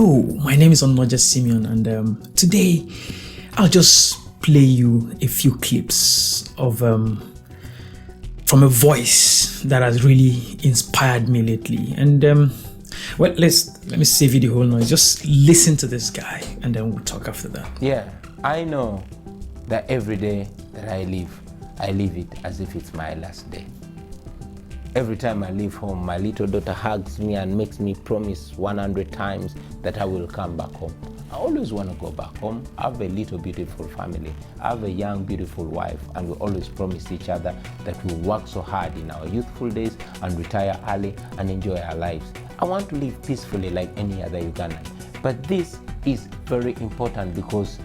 Hello, my name is Onoja Simeon, and today I'll just play you a few clips of from a voice that has really inspired me lately. And let me save you the whole noise. Just listen to this guy, and then we'll talk after that. Yeah, I know that every day that I live it as if it's my last day. Every time I leave home, my little daughter hugs me and makes me promise 100 times that I will come back home. I always want to go back home. I have a little beautiful family. I have a young beautiful wife, and we always promise each other that we'll work so hard in our youthful days and retire early and enjoy our lives. I want to live peacefully like any other Ugandan. But this is very important because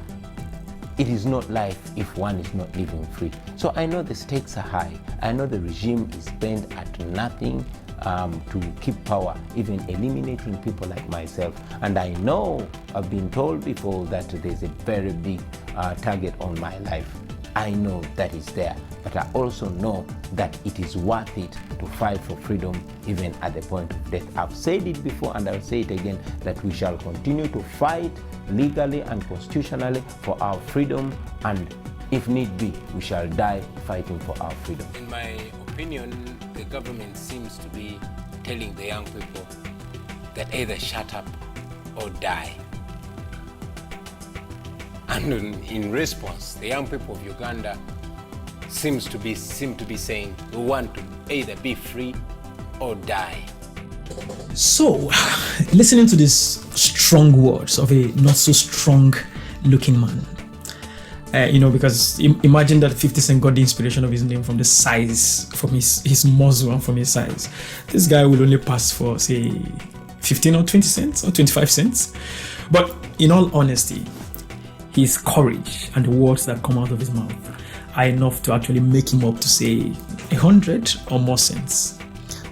it is not life if one is not living free. So I know the stakes are high. I know the regime is bent at nothing to keep power, even eliminating people like myself. And I know I've been told before that there's a very big target on my life. I know that is there, but I also know that it is worth it to fight for freedom even at the point of death. I've said it before and I'll say it again, that we shall continue to fight legally and constitutionally for our freedom, and if need be, we shall die fighting for our freedom. In my opinion, the government seems to be telling the young people that either shut up or die. And in response, the young people of Uganda seem to be saying we want to either be free or die. So, listening to these strong words of a not so strong looking man, because imagine that 50 Cent got the inspiration of his name from the size, from his muzzle and from his size. This guy will only pass for, say, 15 or 20 cents or 25 cents. But in all honesty, his courage and the words that come out of his mouth are enough to actually make him up to say 100 or more cents.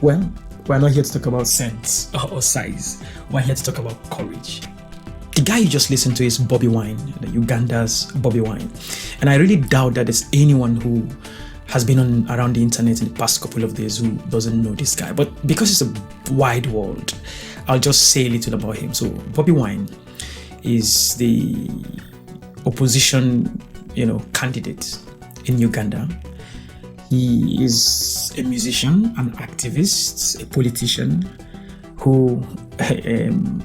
Well, we're not here to talk about cents or size. We're here to talk about courage. The guy you just listened to is Bobi Wine, Uganda's Bobi Wine. And I really doubt that there's anyone who has been around the internet in the past couple of days who doesn't know this guy. But because it's a wide world, I'll just say a little about him. So Bobi Wine is the opposition, candidate in Uganda. He is a musician, an activist, a politician who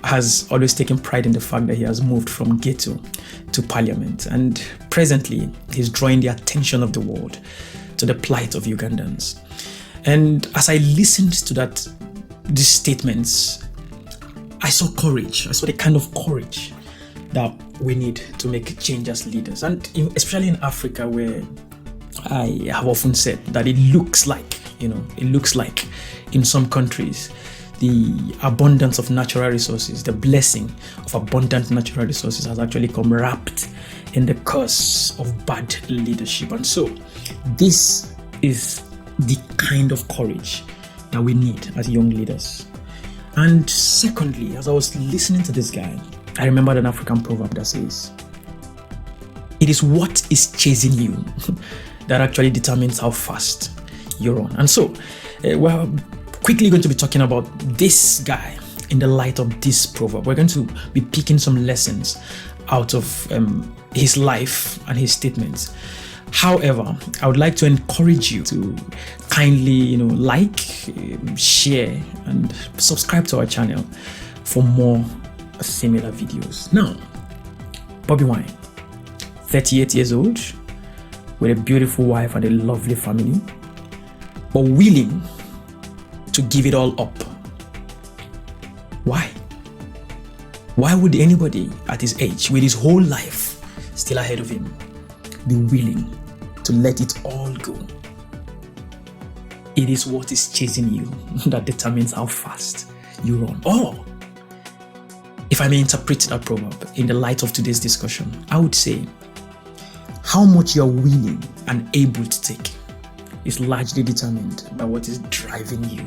has always taken pride in the fact that he has moved from ghetto to parliament. And presently, he's drawing the attention of the world to the plight of Ugandans. And as I listened to these statements, I saw courage. I saw the kind of courage that we need to make change as leaders. And especially in Africa, where I have often said that it looks like in some countries, the abundance of natural resources, the blessing of abundant natural resources has actually come wrapped in the curse of bad leadership. And so this is the kind of courage that we need as young leaders. And secondly, as I was listening to this guy, I remembered an African proverb that says, it is what is chasing you that actually determines how fast you run. And so, we're quickly going to be talking about this guy in the light of this proverb. We're going to be picking some lessons out of his life and his statements. However, I would like to encourage you to kindly, like, share, and subscribe to our channel for more similar videos. Now, Bobi Wine, 38 years old, with a beautiful wife and a lovely family, but willing to give it all up. Why? Why would anybody at his age, with his whole life still ahead of him, be willing to let it all go? It is what is chasing you that determines how fast you run. Or, if I may interpret that proverb in the light of today's discussion, I would say how much you're willing and able to take is largely determined by what is driving you.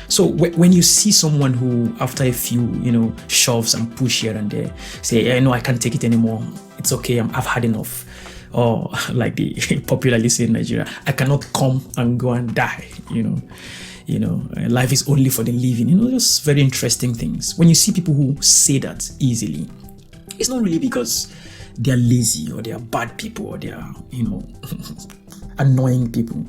So when you see someone who, after a few, shoves and push here and there, say, no, I can't take it anymore. It's okay. I've had enough. Or like they popularly say in Nigeria, I cannot come and go and die. life is only for the living, just very interesting things. When you see people who say that easily, it's not really because they're lazy or they're bad people or they're, annoying people.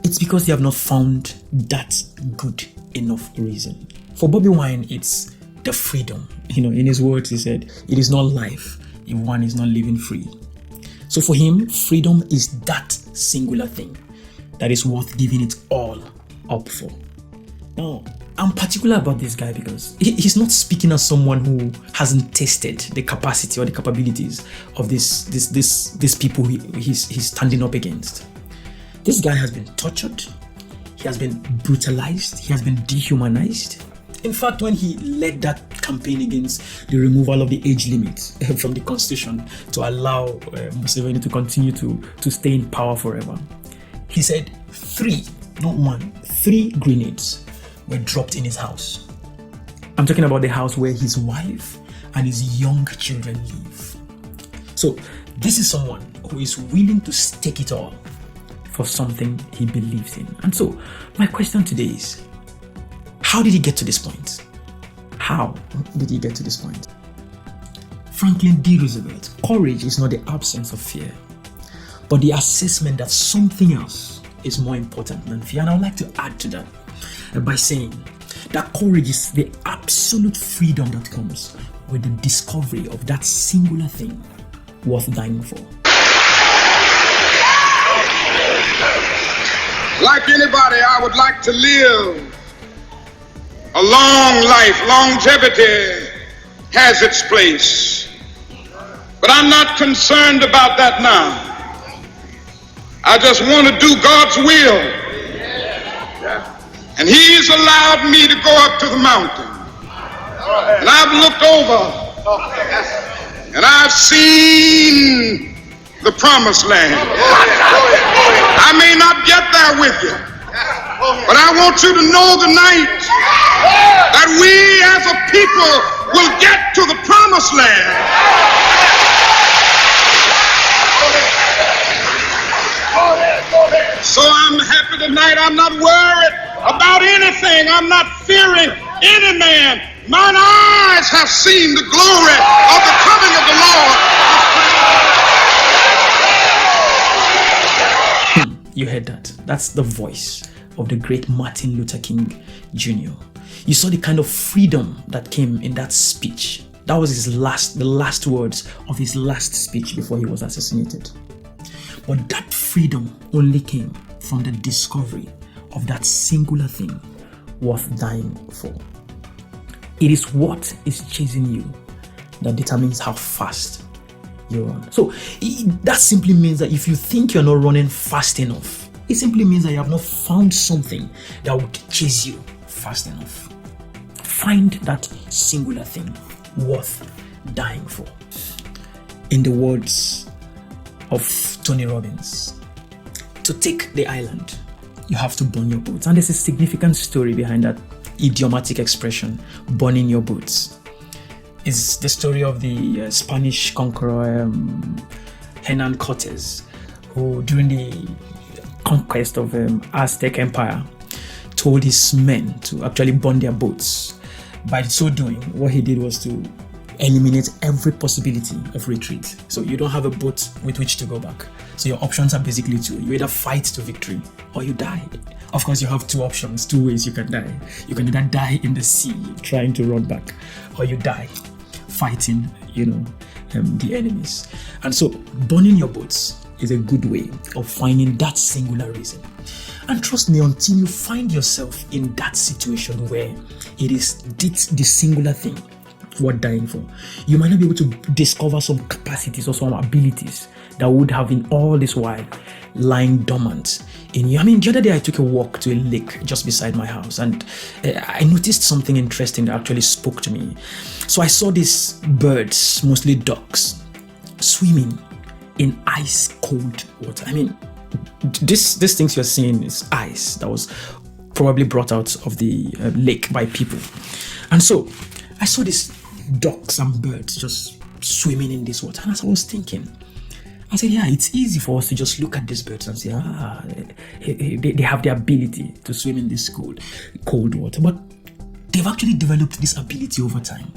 It's because they have not found that good enough reason. For Bobi Wine, it's the freedom. In his words, he said, it is not life if one is not living free. So for him, freedom is that singular thing that is worth giving it all up for. Now, I'm particular about this guy because he's not speaking as someone who hasn't tasted the capacity or the capabilities of these people he's standing up against. This guy has been tortured, he has been brutalized, he has been dehumanized. In fact, when he led that campaign against the removal of the age limit from the constitution to allow Museveni to continue to stay in power forever, he said 3 grenades were dropped in his house. I'm talking about the house where his wife and his young children live. So this is someone who is willing to stake it all for something he believes in. And so my question today is, how did he get to this point? How did he get to this point? Franklin D. Roosevelt, courage is not the absence of fear, but the assessment that something else is more important than fear. And I would like to add to that by saying that courage is the absolute freedom that comes with the discovery of that singular thing worth dying for. Like anybody, I would like to live a long life. Longevity has its place. But I'm not concerned about that now. I just want to do God's will. And He's allowed me to go up to the mountain. And I've looked over and I've seen the promised land. I may not get there with you, but I want you to know tonight that we as a people will get to the promised land. So I'm happy tonight. I'm not worried about anything. I'm not fearing any man. Mine eyes have seen the glory of the coming of the Lord. You heard that? That's the voice of the great Martin Luther King Jr. You saw the kind of freedom that came in that speech. That was the last words of his last speech before he was assassinated. But that freedom only came from the discovery of that singular thing worth dying for. It is what is chasing you that determines how fast you run. So that simply means that if you think you're not running fast enough, it simply means that you have not found something that would chase you fast enough. Find that singular thing worth dying for. In the words of Tony Robbins, to take the island, you have to burn your boats. And there's a significant story behind that idiomatic expression, burning your boats. It's the story of the Spanish conqueror Hernan Cortes, who during the conquest of Aztec Empire told his men to actually burn their boats. By so doing, what he did was to eliminate every possibility of retreat. So you don't have a boat with which to go back. So your options are basically 2. You either fight to victory or you die. Of course, you have 2 options, 2 ways you can die. You can either die in the sea trying to run back, or you die fighting, the enemies. And so burning your boats is a good way of finding that singular reason. And trust me, until you find yourself in that situation where it is the singular thing worth dying for, you might not be able to discover some capacities or some abilities that would have been all this while lying dormant in you. I mean, the other day I took a walk to a lake just beside my house, and I noticed something interesting that actually spoke to me. So I saw these birds, mostly ducks, swimming in ice cold water. I mean, this things you're seeing is ice that was probably brought out of the lake by people. And so I saw these ducks and birds just swimming in this water, and as I was thinking, I said, yeah, it's easy for us to just look at these birds and say, they have the ability to swim in this cold water. But they've actually developed this ability over time,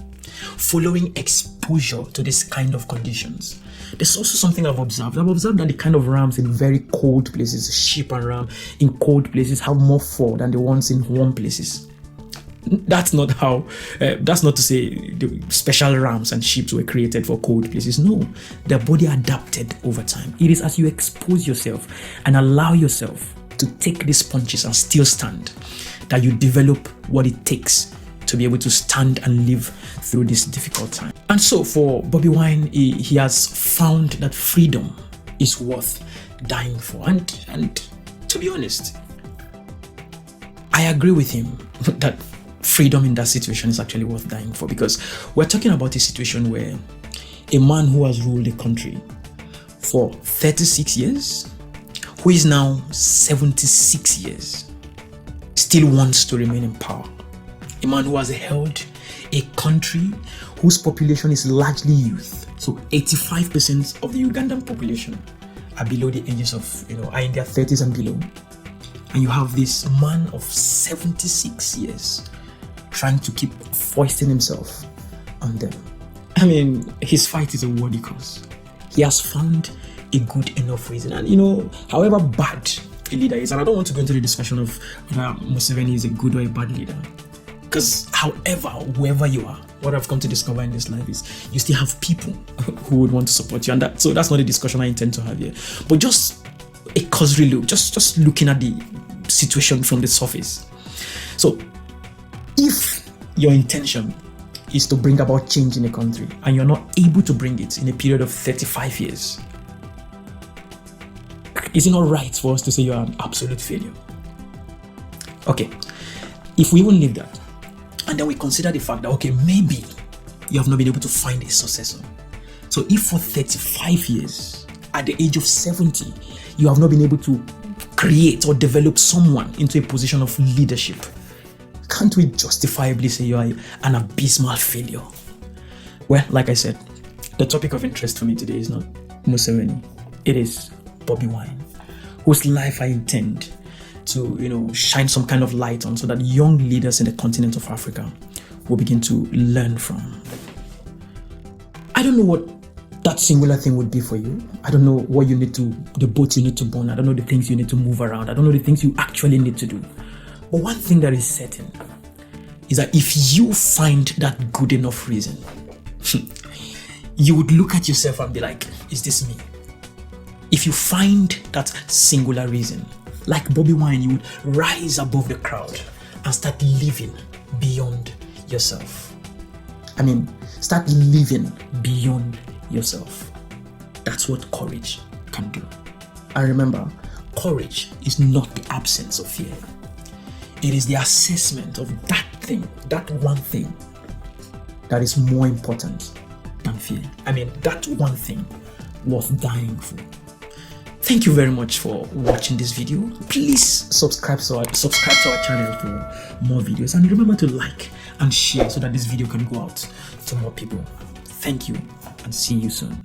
following exposure to this kind of conditions. There's also something I've observed. I've observed that the kind of rams in very cold places, sheep and ram in cold places, have more fur than the ones in warm places. That's not to say the special rams and sheep were created for cold places. No, their body adapted over time. It is as you expose yourself and allow yourself to take these punches and still stand that you develop what it takes to be able to stand and live through this difficult time. And so for Bobi Wine, he has found that freedom is worth dying for. And to be honest, I agree with him that freedom in that situation is actually worth dying for, because we're talking about a situation where a man who has ruled a country for 36 years, who is now 76 years, still wants to remain in power. A man who has held a country whose population is largely youth. So 85% of the Ugandan population are below the ages of, are in their 30s and below. And you have this man of 76 years trying to keep foisting himself on them. I mean, his fight is a worthy cause. He has found a good enough reason. And however bad a leader is, and I don't want to go into the discussion of whether Museveni is a good or a bad leader, because whoever you are, what I've come to discover in this life is you still have people who would want to support you, and that's not the discussion I intend to have here. But just a cursory look, just looking at the situation from the surface. So if your intention is to bring about change in a country and you're not able to bring it in a period of 35 years, is it not right for us to say you're an absolute failure? Okay, if we even leave that, and then we consider the fact that, okay, maybe you have not been able to find a successor. So if for 35 years, at the age of 70, you have not been able to create or develop someone into a position of leadership, can't we justifiably say you are an abysmal failure? Well, like I said, the topic of interest for me today is not Museveni. It is Bobi Wine, whose life I intend to, shine some kind of light on, so that young leaders in the continent of Africa will begin to learn from. I don't know what that singular thing would be for you. I don't know what the boat you need to burn. I don't know the things you need to move around. I don't know the things you actually need to do. But one thing that is certain is that if you find that good enough reason, you would look at yourself and be like, is this me? If you find that singular reason, like Bobi Wine, you would rise above the crowd and start living beyond yourself. Start living beyond yourself. That's what courage can do. And remember, courage is not the absence of fear. It is the assessment of that thing, that one thing, that is more important than fear. That one thing worth dying for. Thank you very much for watching this video. Please subscribe to our channel for more videos, and remember to like and share so that this video can go out to more people. Thank you, and see you soon.